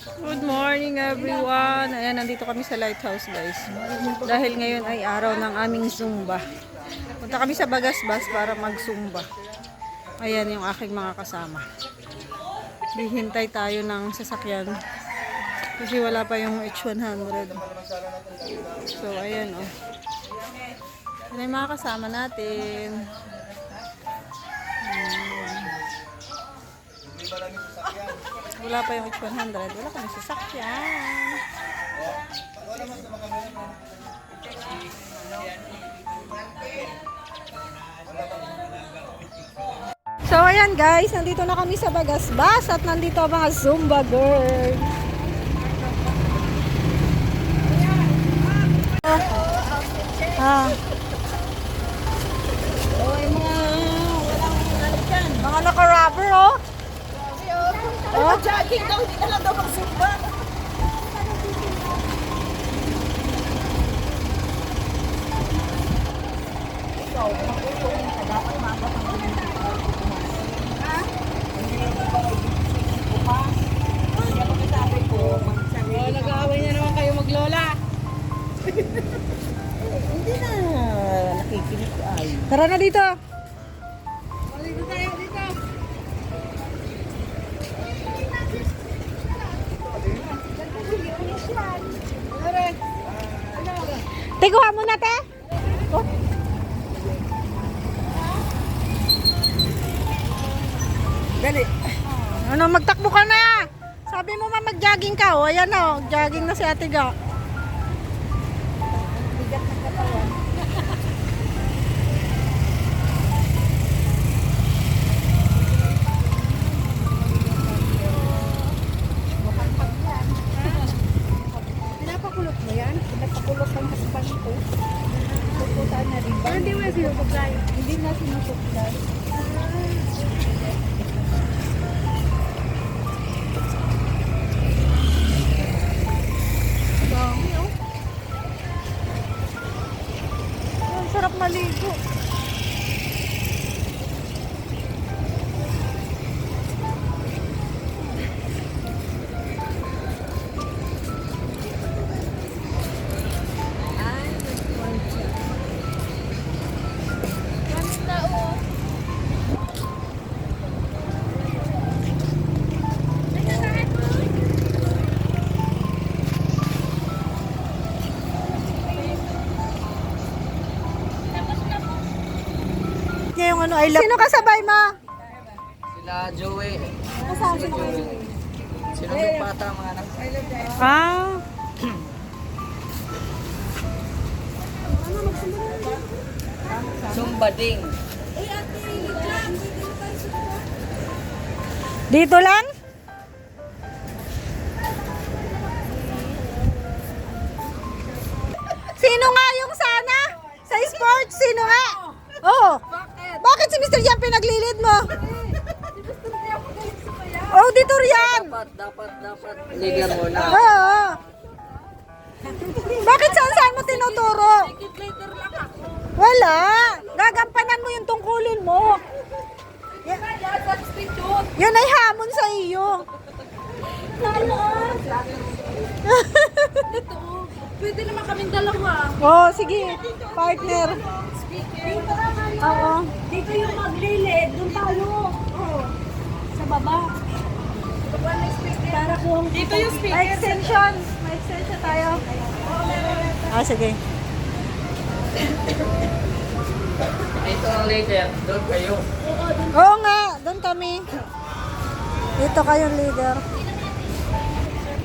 Good morning everyone. Ayan, nandito kami sa lighthouse guys. Dahil ngayon ay araw ng aming Zumba. Punta kami sa Bagasbas para mag-Zumba. Ayan yung aking mga kasama. Hihintay tayo ng sasakyan. Kasi wala pa yung H100. So ayan oh. Yan yung mga kasama natin. Wala pa yung H100. Wala kami sasakyan. So ayan guys, nandito na kami sa Bagasbas at nandito ang mga Zumba girls. Oh, yung mga walang ano dyan. Mga naka-rubber oh. Oh, jogging daw, hindi na lang daw mag-zumba. Nag-aaway na naman kayo maglola. Hindi na nakikinig ay. Tara na dito. Maligo tayo dito. Tikuha muna te. Oh. Dali. Ano, magtakbo ka na. Sabi mo ma mag-jogging ka. O, ayan o. Jogging na si Ate Ga. Bigat ng katawan. Pinapakulot mo yan? Pinapakulot ang husband ko. Pupuntaan na rin ba? Hindi mo sinusuklay. Hindi na sinusuklay. Dami oh. Ang sarap maligo. Yung ano, I love. Sino kasabay mo? Sila Joey. Kasama Sila Joey. Sila Bata, mga anak. Ah. Sumbading. Dito lang? Sino nga yung sana? Sa sports, sino nga? Oh. Bakit si Mr. Yan pinaglilid mo? Auditorium. Dapat. Leader mo na. Oo. Bakit saan mo tinuturo? Wala. Gagampanan mo yung tungkulin mo. Yan ay hamon sa iyo. Pwede naman kaming dalawa. Oh, sige. Partner. Oo. Dito yung maglilid, doon tayo. Oh. Sa baba. Para kung dito yung speaker. May extension. May extension tayo. Ah, sige. Ito ang leader. Doon kayo. Oo nga. Doon kami. Dito kayong leader.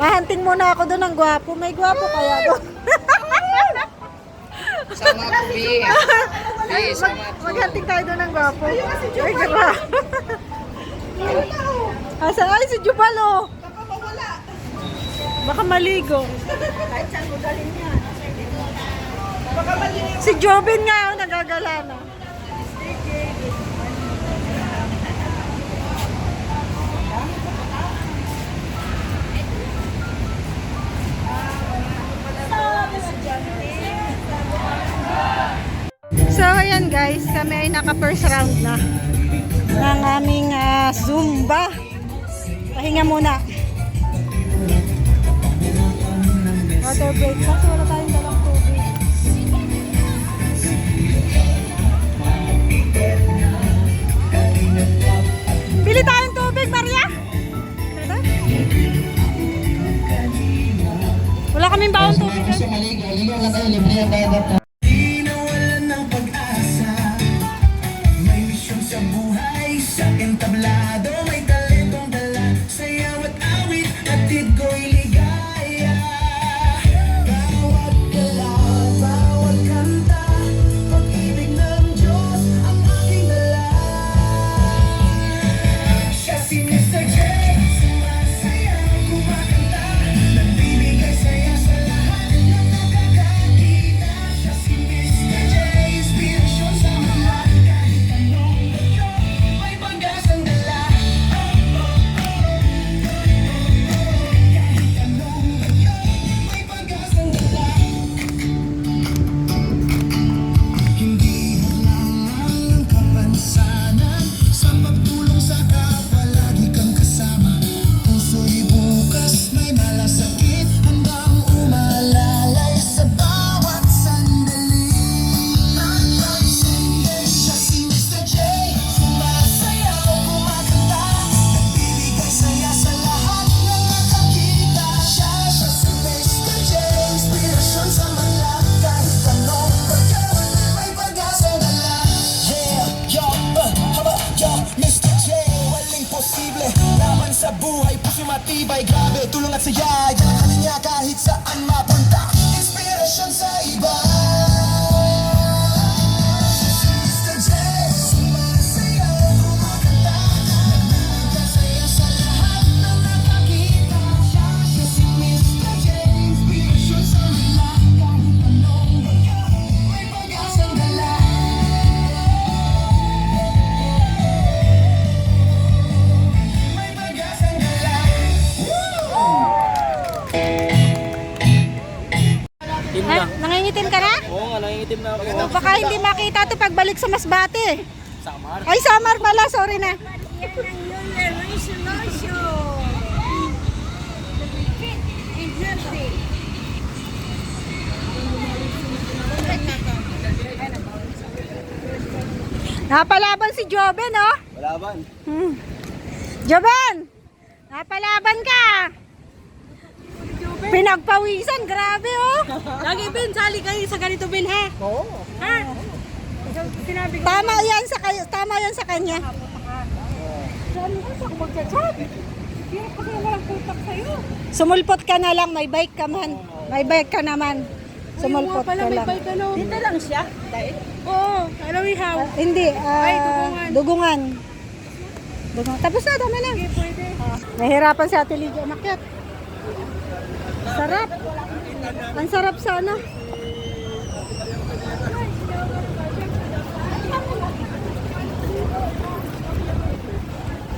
Mahanting muna ako doon ng gwapo. May gwapo kaya doon. Sama ko, B. B, sama ko. Maghanting tayo doon ng gwapo. Ay, gara. Asa ay si Jubalo. Baka maligo. kahit saan mo dalhin yan. Baka malinis. Si Jobin nga oh, nagagala na. So ayan guys, kami ay naka first round na ng aming Zumba. Pahinga muna. tubig. Kasi wala tayong dalang tubig. Bili tayong tubig, Maria! Wala kaming bawang tubig. Di nawalan ng pag-asa. May misyon sa buhay, sa entablado. May talentong dala, sayaw at awit, atid ko'y ligaya. Bawat gala, bawat kanta, pag-ibig ng Diyos ang aking dala. Siya si Mr. J, sumasayaw, kumakanta, nagbibigay saya sa lahat ng nakakakita. Siya si Mr. J, inspirasyon sa mga kahit anong bagyo, may pag-asang dala. Kahit anong bagyo, may pag-asang dala. Hindi hadlangan ng kapansanan, sa pagtulong sa kapwa lagi kang kasama. Puso'y bukas, may malasakit, handang umalalay sa bawat sandali. Siya si Mr. J, sumasayaw, kumakanta, nagbibigay saya sa lahat ng nakakita. Siya si Mr. J, inspirasyon sa mga kahit anong bagyo, may pag-asang dala. Mr. J, walang posible. Laban sa buhay, puso matibay, grabe, tulong at saya. Yan ang kanya kahit saan mapunta, inspirasyon sa iba. Mr. J, sumasayaw, kumakanta, nagbibigay saya sa lahat ng nakakita. Siya si Mr. J, inspirasyon sa mga kahit anong bagyo, may pag-asang dala. May pag-asang dala. Team Ha? lang. Nangingitim ka na? Oo nga, nangingitim na ako. O baka hindi makita to pagbalik sa Masbate. Samar. Ay, Samar pala. Sorry na. Napalaban si Joben, oh. Malaban. Joben! Napalaban ka! Pinagpawisan, grabe, oh. Lagi, Ben, sali kayo sa ganito, Ben, ha? Oo. Ha? Sinabi ko. Tama yan sa kayo, tama yan sa kanya. Sali ko sa magchat-chat. Hirap kasi walang kontak sa'yo. Sumulpot ka na lang, may bike ka man. May bike ka naman. Sumulpot ka lang. May bike, ano? Dito lang siya? Dahil Oo, alam mo how. Hindi, Ay, dugungan. dugungan. Dugungan. Tapos na, tama na. Okay, pwede. Nahirapan si Ate Lydia umakyat. Sarap. Ang sarap sa ano.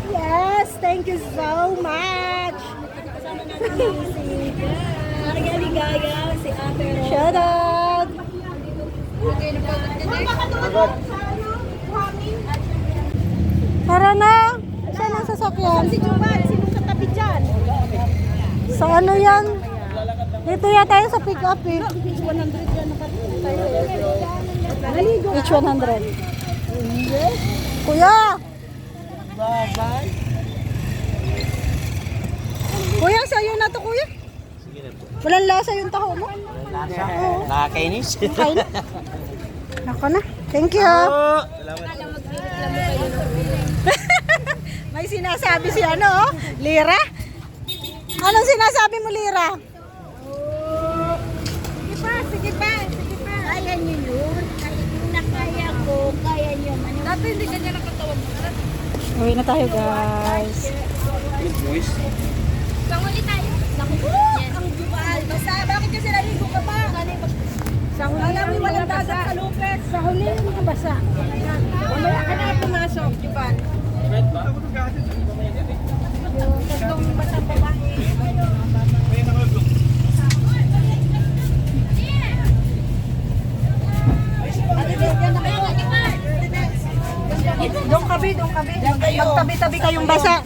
Yes, thank you so much. Ligaya, si Ate Ro. Shout out. Tara na. Saan ang sasakyan? Si Juban, sinong katabi dyan? Sa ano yan? Dito yata yung sa pick up eh. Each 100 yan nakatayo. Each 100. Kuya! Bye-bye. Kuya, sa'yo na to kuya. Sige na po. Walang lasa yung taho mo. Lasa. Nakakainis. Kain. Ako na. Thank you. Salamat. May sinasabi si ano, oh, Lira. Anong sinasabi mo, Lira? Sige pa, sige pa, sige pa. Kaya niyo yun. Kahit yung nakaya ko, kaya niyo man. Dati hindi kanya nakatawag mo. Uwi na tayo, guys. Good boys. Sanguli tayo. Naku, ang jubal. Basta, bakit kasi naligo ka pa? Sa huli, alam mo, walang dagat sa lupet. Sa huli, yung basa. Mamaya ka na pumasok, jubal. Red ba? Yung tatlong batang babae. Doon kabi. Magtabi-tabi kayong basa.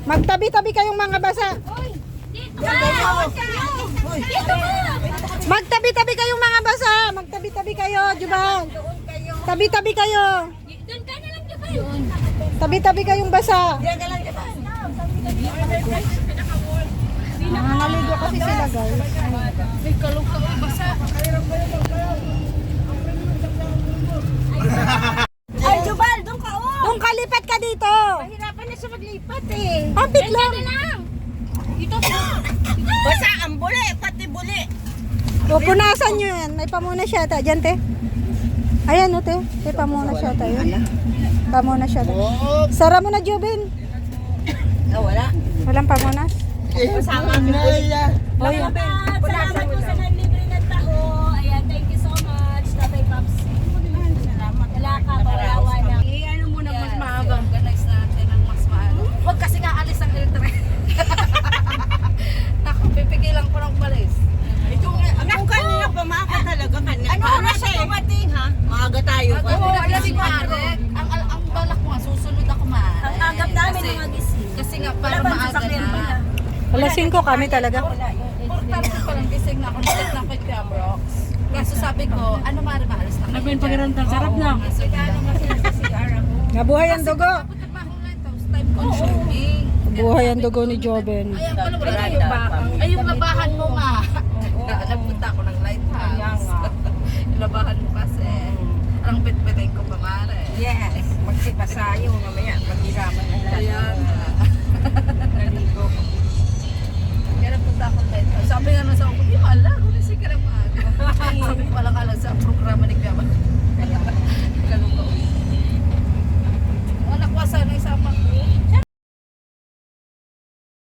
Magtabi-tabi kayong mga basa. Dito ka! Magtabi-tabi kayong mga basa. Magtabi-tabi kayo, Juban. Tabi-tabi kayo. Doon ka na lang, Jubal. Tabi-tabi kayong basa. Diyan ka lang, Jubal. Naligo kasi sila, guys. May kalungkang basa. Ay, Jubal, doon ka, oh. Doon kalipat ka dito. Mahirapan na siya maglipat eh. Kapit Diyan lang. ka na lang. Dito. Basa ang buli, pati buli. Pupunasan nyo yan. May pamunas siya ata. Diyan, te. Ayan, o, te. May pamunas siya ata. Yun. Pamunas siya ata. Sara mo na, Jubin. Wala. Walang pamunas. Kasama mo. O, yun. Salamat po sa naglibre ng tao. Ayan, thank you so much, Tatay Paps. Salamat. Wala ka, kawawa na. Ano muna mas maaga? Organize natin ang mas maaga. Huwag kasi nga alis ang electric. Naku, pipigilan ko ng palis. Ako kanina pa maaga talaga kanina. Ano oras siya dumating ha? Maaga tayo. Oo, alam mo maaga. Ang balak ko nga, susunod ako maaga. Ang agap namin Kasi- na magising. Kasi nga, para maaga na. Alas 5 kami talaga. Importante pa lang gising na ako. Nalit lang kay Kuya Brooks. Kaso sabi ko, ano maalis na kayo? Nagpapagirantang sarap na. So, ano kasi nasa CR ako. Nabuhay ang dugo. Trabaho lighthouse, time consuming. Nabuhay ang dugo ni Joben. Ay, ang pala wala yung bakang. Ay, yung labahan mo nga. Nagpunta ako ng lighthouse. Yung labahan mo kasi. Ang bitbitin ko pa mare. Yes, magsipasayo mamaya, maghiraman ang Ayan. Naligo.